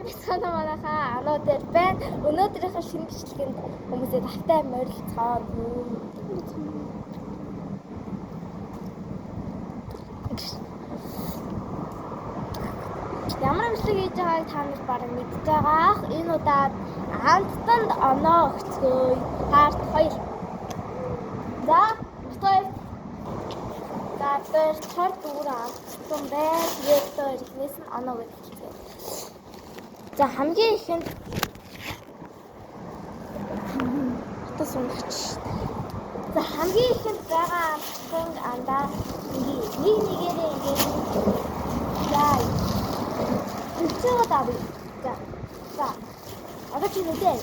Бяцхан манайхаа ануу дээр байна. Өнөөдрийнхөө шинэ бичлэгэнд хүмүүсээ тавтай морилцгаана. Ямар бичлэг хийж байгааг та нар бараг мэдж байгаах. Энэ удаад амттанд оноо өгцгөөе. Part 2. За, тэр цар дүүр амттан бай. Тэгээд өөр ихнээс нь оноо өгчихлээ. За, хамгийн ихэнд хатас унагч. За, хамгийн ихэнд байгаа амттан андаа нэгээрээ ингээд яа. Үчигөө давь. За. Одоо чи нүдээ.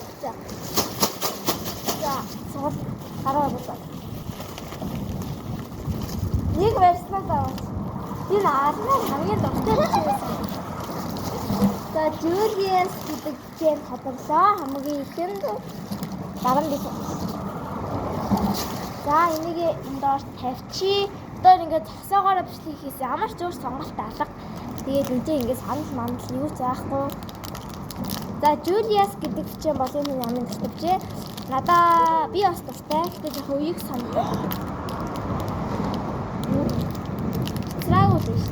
За, сууд хараа бодоо. Нэг верснаа даа. Энэ арнаа хамгийн дуртай байсан. За, Julius гэдэг чинь тодорлоо. Хамгийн ихэнд баран дэс. За, энийг эндоор тавьчи. Одоо ингээд зогсоогоороо бичлэг хийсэн. Ямар ч өөр сонголт алга. Тэгээд үнтэй ингээд санал юу ч заахгүй. За, Julius гэдэг чинь бол энэ ямар төвчээ. Надаа би бас дуртай. Гэтэ яг үеийг санав. Срагуу дэш.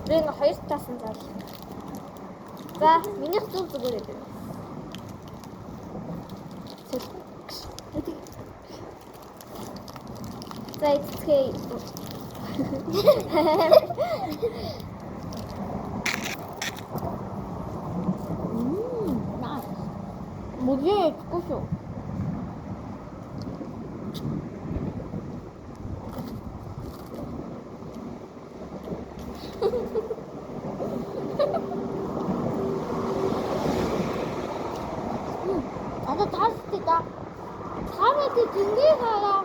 Рэн хоёр тасан зал. За, минийх зүгээр ээ. За, эцгээ. Мөгийг гүшүү. Одоо таастаа. Хараад зингээ хараа.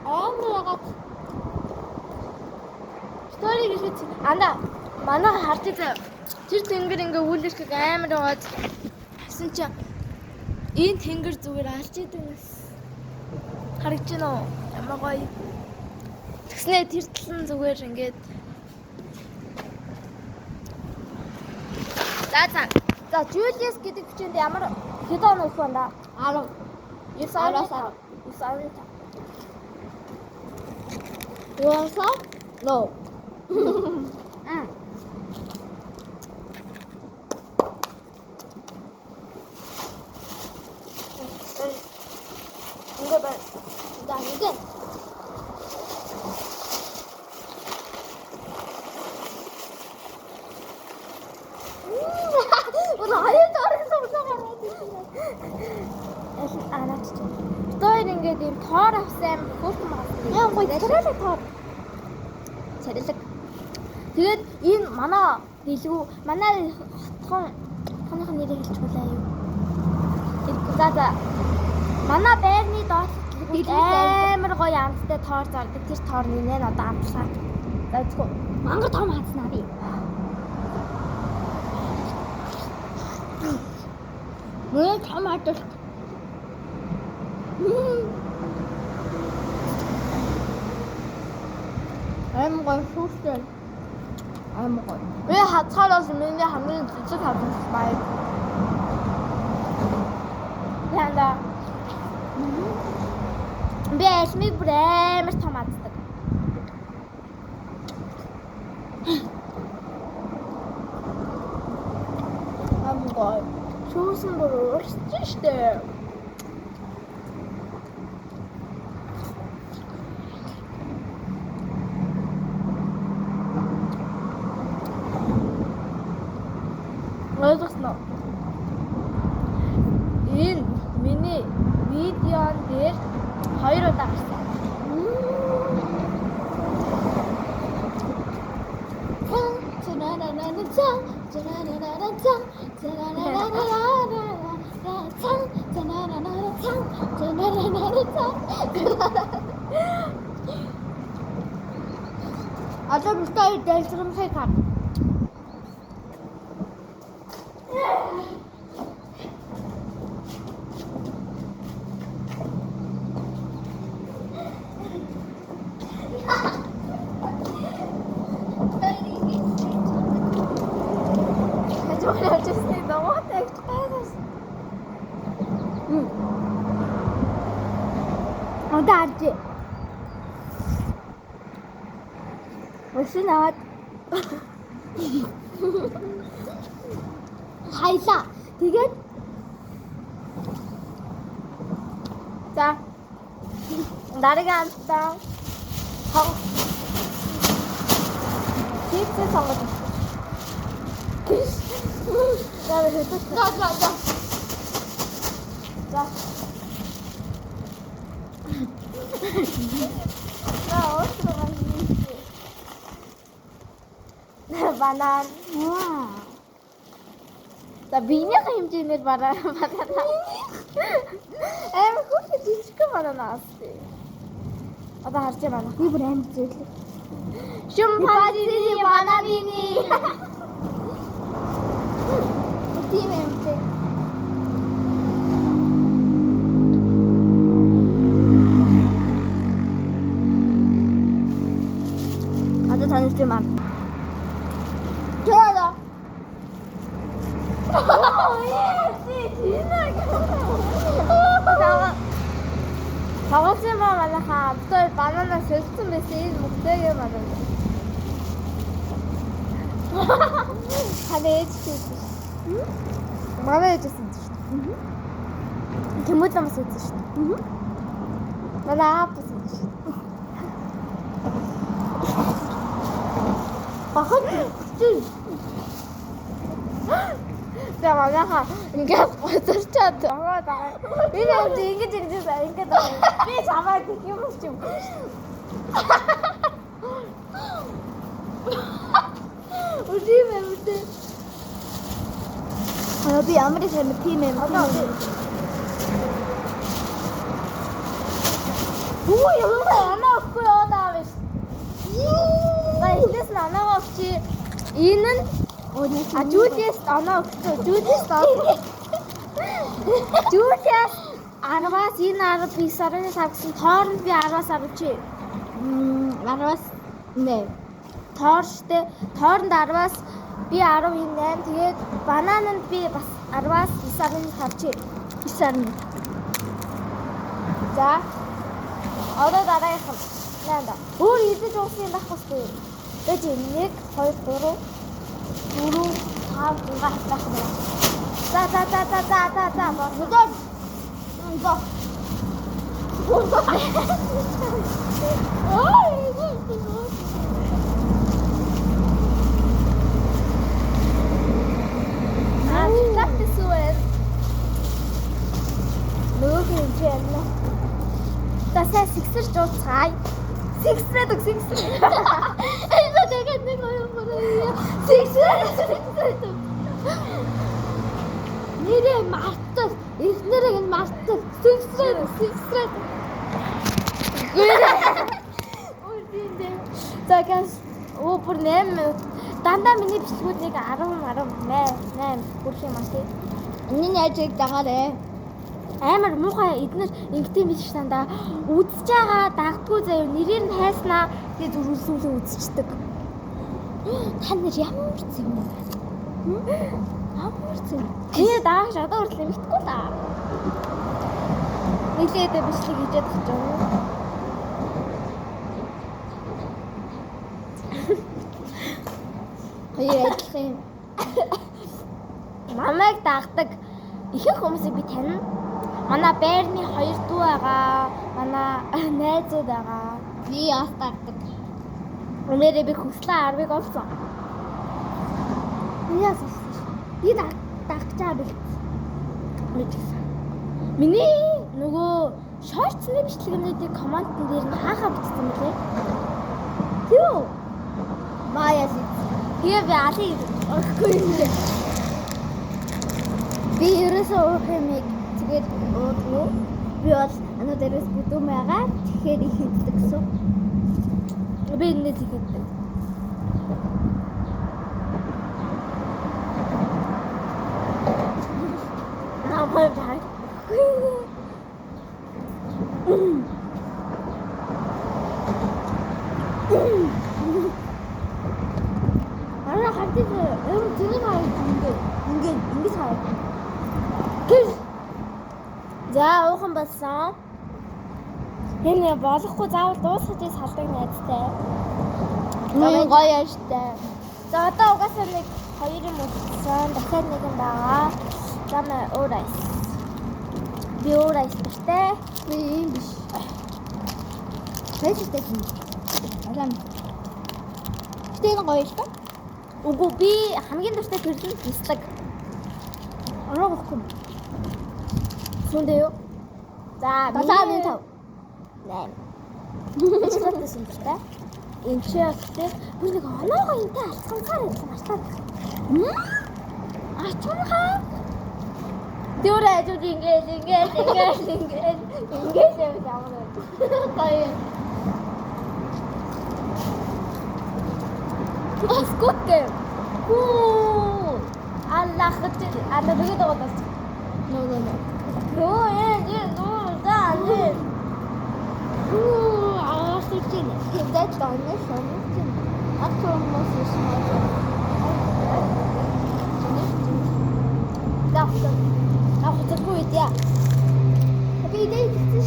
Амрагаад. Стори гэж анда манай харж байгаа. Тэр тэнгэр ингээ үүлэрхэг амар байгаад хасан чи энэ тэнгэр зүгээр алж идэв. Харагч гэнэ үү? Ямар гоё. Тэгснээ тэр талан зүгээр ингээд. За, Julius гэдэг хүчинд ямар хэд он өгөх вэ? 10. 9. You want some? No. 이거 봐. 나 이게. 오늘 아예 잘해서 올라가라. 알았지. 또 이런 게 님 덜 합셈 그것도 맞지. 야, 뭐 이래서 더. 잘했어. Тэгээд энэ манай дэлгүү манай хотхон нэрийг хэлж хүлээе юу. За. Манай байрны доод амар гоё амттай тоор зардаг. Тэр тоор нинээ одоо амтлаа. За зөвхөн мангар том хааснаа би. Мөн том хаадаг. I'm going to shoot. I'm going. We had colors in the hand to have this smile. And Best me brem tomats. I'm going. Choosing the worst there. ойлгосноо. Энэ миний видеон дээр 2 удаа гарсан. Одоо бистаа дэлгэрэмсэй таа. харж. Өсөн аваад хайлаа. Тэгээд за дараагийн амтаа чипс сонгож. За. Банан. За биений хэмжээгээр банан. Хүүхэд жижиг бананаас. Одоо харж байна. Би бүр амар зөөлөө. Шимпанзины бананины. Тийм юм бэ. Одоо таньж юм аа. Яа. Хавцсан манайхаа битүүр банана сэлсэн байсан энэ мөгтэйгээ банана. Ханаач хийсэн. Манай ээжсэн шүү дээ. Тэмүүл намс хийсэн шүү дээ. Манай аав хийсэн шүү дээ. Бахад чи. Замаагаа ингээд гоцорчаад байгаа. Энэ юм ингэж ингээд би чамаа гэх юм шиг. Үгүй. Би амрын сайн тийм юм. Өө яа ахгүй яваа биш. Баялаас нанаа авчи. Энэ нь Жулиас оноо өгсөн. Жулиас 10-аас энэ 19.5 гэсэн тооронд би 10-аас 10 чи. 10-аас нэ. Тоорштэй тооронд 10-аас би 10.8 тэгээд банананд би бас 10-аас 9.5 чи. 9. За. Одоо дараагийнх нь нанда. Өөр идэж уусан юм байх хэвгүй. Тэгэж 1 2 3 Guru have to get back there. Ta. Go. That's it. Look at Jenna. That's a 6 or 5. 6 red 6. Нэрээ мартал, эхнэрийг нь мартал, сэгсрээд. Үгүй. За газ бүр 8 минут. Дандаа миний бичлэгүүдийг 10 хүрэх юм аа тий. Энийн яжиг дагаарэ. Амар муухай эднэр ингэдэм биш дандаа үдсэж байгаа дагдгүй заяа нэрийг нь хайснаа тэгээ зүрхүүлсүүлээ үдсчдэг. Та нар ямар зүг юм бэ? Ямар зүг? Тэгээ дааш одоо хүртэл мэдхгүй л аа. Нилээд бичлэг хийжээд гэж байна. Хоёр адилхан юм. Намайг дагдаг ихэнх хүмүүсийг би танина. Манай байрны 2 дүү байгаа. Манай найзууд байгаа. Би яас дагдаг. Өнөөдөр би хүслээ 10-ыг олсон. Яас олсон. Би дагчаа бэлдсэн. Миний нөгөө шортсны бичлэгнүүдийг комментэн дээр нь хаахаа бичсэн мөлий. Юу? Маяа ли. Тэгээ би али өгөхгүй юм. Би ерөөсөө өөх юм тэгээд өөдгөө. Би бол анаа дээрээс бүдүүм байгаа. Тэгэхээр их хийдэг гэсэн. Би энэ тэгээд намайг хай. Араа хатдаг юм зэрэг хаяа ингэж хаяа. За уухан болсон. Энэ болохгүй заавал дуусгаж салдаг найзтай. Гоё яаштай. За одоо угаасаа нэг 2 юм үлдсэн. Дахиад нэг юм байгаа. Замаа уурайс. Би уурайс гэжтэй. Би юм биш. Тэстэй юм. Алам. Тэн гоё шүү. Үгүй би хамгийн дуртай төрлөнд нислэг. Орохгүй. Сүндээ юу? За, Басааны 5. 8. Эцэгтэй сүндээ. Энд чи ястэй бүр нэг оноогоо энтэй алцганахаар байсан ачлаад. Ачмахаа. Дөрөө ажууд ингэж юм ямар вэ? Гоё. Скутер. Хүү. Аллах чи нөгөө дагаас. Нөө. Нөө заа. Aarsuttiin. Hiddet tonne sonuttiin. Akromosismata. Daftar. Aku ya. Tapi ini itu.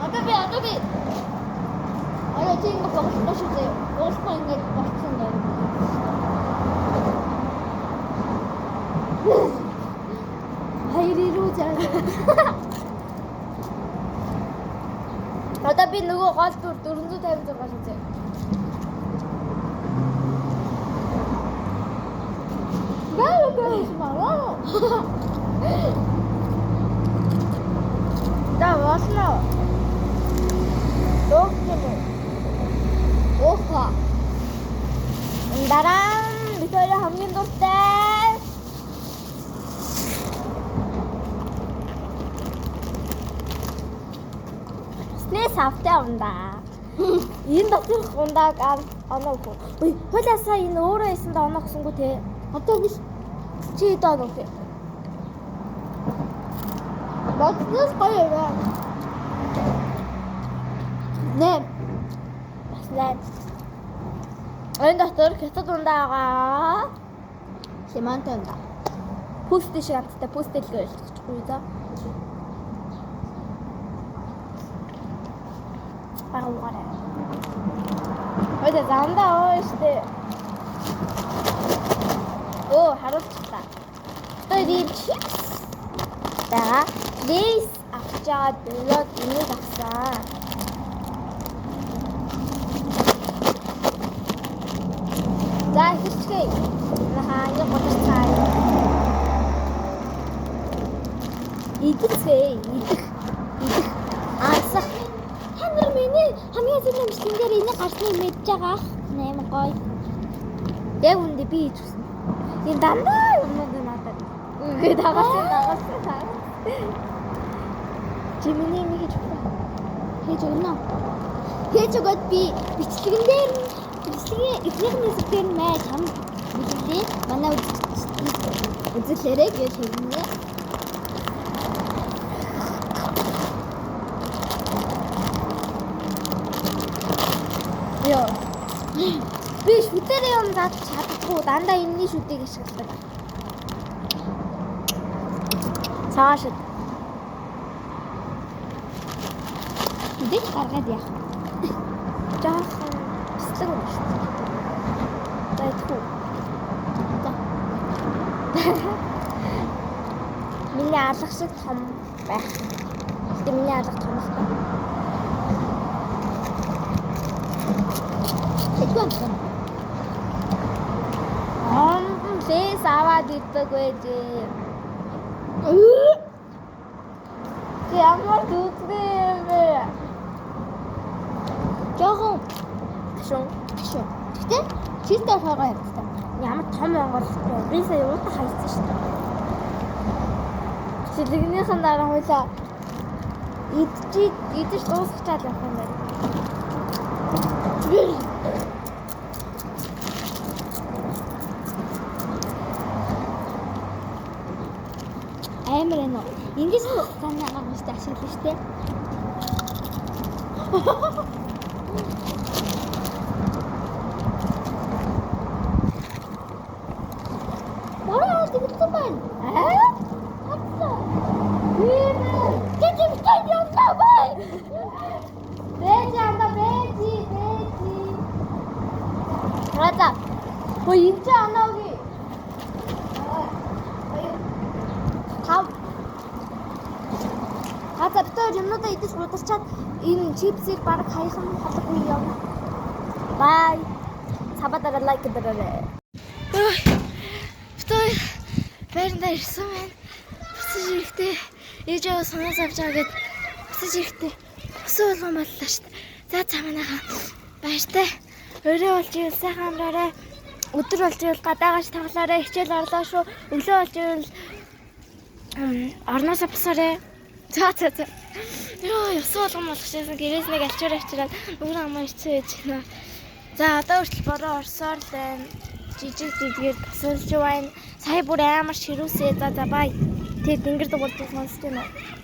Aga. Ayo tinggal bagus saja. Bagus banget pastinya. Hayriru jangan. Одоо би нөгөө гол дүр 456 шүзээ. Гайгүй маа. Да болно. Доктороо. Оха. Дараа нь бид хоёрын хамгийн дуртай Снэс автай ундаа. Энэ дотор ундааг оноо. Ой, хойлоосаа энэ өөрөө хийсэндээ оноо гэсэнгүү те. Одоо биш Чи хэд оноо вэ? боцноос гоё яа. Нэ. Бас лай. Энэ дотор хятад ундаагаа Семантай ундаа. пүст шиг амттай пүстэл гэлчихгүй за. Агуулгаарай. Ой зандаа ой штэ. Оо харуулчихлаа. Одоо ийм чипс. За, лейс авчаад болоод энийг авсан. За ихчгээ. Нахаа ингэ бодож цаа. Идэхээ, идэх. Аасах. Ханар миний хамгийн зөв юмшин дээр энийг гарсныг мэдж байгаа. 8 гоё. Яг үндэ би хийж өгсөн. Энэ дандаа юмнууд надад. Үгүй дагаас. Жимний нэг хийж өгсөн. Хийж өгнө. Хийж өгөөд би бичлэгэн дээр бичлэгийн эхнийх нь дээр мэй чам бичлээ. Манай үзэлээрээ гэж хэлнэ. Йоо. Би шүтээрээ юм зад чаддгүй дандаа энэний шүтийг ашигладаг. Цааш. Үдэж гаргаад яах. Жаахан бислэг юм шүү дээ. Тайху. Миний алга шиг том байх. Гэтэ миний алга том л байна. Тэгвэл Лэс аваад ирдэг байж. Ямар дүүтэй юм бэ? жоохон Шон. Гэтэ чистэ хойгоо явцсан. Ямар том онгорлогтой. Би сая уутаа хайцсан шүү дээ. Чилэгнийхэн дараа хойлоо идэж дуусчихад явах юм байна. Амар энэ. Ингээс санаа гаргаж ашиглаж штэ. тэгсэн байна. Хадлаа. Тэжигтэй явлаа бай. Бэж анда бэж. Рада. Хөө энэ анаагийн. Тав. Хатартай юмнуудаа идэж ударчаад энэ чипсийг баг хаяхан халахгүй явна. Бай. Сабатара лайк дараарай. Битээ байранда ирсэн байна. Буцаж ирэхдээ ээж аваа санаа авч байгаа гэд буцаж ирэхдээ өсөө болгон боллоо шүү дээ. За манайхаа баяртай. Өрөө болж ивэл сайхан амраарай. Өдөр болж ивэл гадаагаш тоглоорой. Хичээл орлоо шүү. Өглөө болж ивэл орноосоо босоорой. За. Йоо, өсөө болгон болгочихсон. Гэрээс нэг альчаар авчираад өөр амаа ирсэн байж гэнэ. За одоо хүртэл бороо орсоор л байна. Жижигэр тасалж байна. Сая бүр амар ширүүсээ. За бай. Тэр тэнгэр дугуйлж сонсож байна уу?